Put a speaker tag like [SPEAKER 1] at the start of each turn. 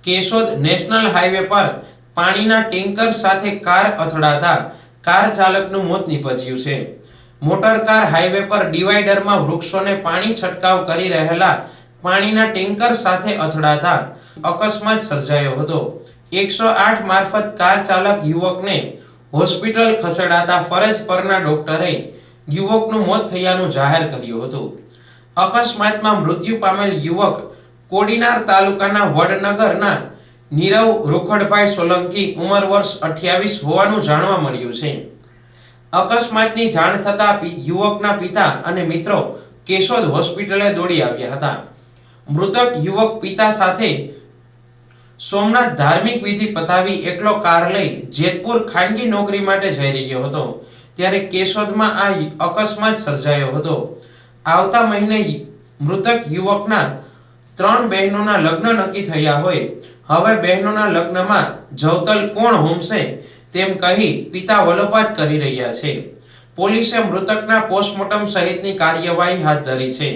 [SPEAKER 1] Keshod national highway પર પાણીના tanker સાથે કાર અથડાતા કાર ચાલકનું મોત નીપજ્યું છે। મોટર કાર હાઈવે પર ડિવાઈડરમાં વૃક્ષોને પાણી છંટકાવ કરી રહેલા પાણીના ટેન્કર સાથે અથડાતા અકસ્માત સર્જાયો હતો। 108 મારફત કાર ચાલક યુવકને હોસ્પિટલ ખસેડાતા ફરજ પરના ડોક્ટરે યુવકનું મોત થયાનું જાહેર કર્યું હતું। અકસ્માતમાં મૃત્યુ પામેલ યુવક કોડીનાર તાલુકાના વડનગરના નીરવ રોખડભાઈ સોલંકી ઉંમર વર્ષ 28 હોવાનું જાણવા મળ્યું છે। અકસ્માતની જાણ થતા યુવકના પિતા અને મિત્રો કેશોદ હોસ્પિટલે દોડી આવ્યા હતા। મૃતક યુવક પિતા સાથે સોમનાથ ધાર્મિક વિધિ પતાવી એકલો કાર લઈ જેતપુર ખાનગી નોકરી માટે જઈ રહ્યો હતો ત્યારે કેશોદમાં આ અકસ્માત સર્જાયો હતો। આવતા મહિને મૃતક યુવકના 3 બહેનોના લગ્ન નક્કી થયા હોય, હવે બહેનોના લગ્નમાં જવતલ કોણ હોમશે તેમ કહી પિતા વલોપાત કરી રહ્યા છે। પોલીસે મૃતકના પોસ્ટમોર્ટમ સહિતની કાર્યવાહી હાથ ધરી છે।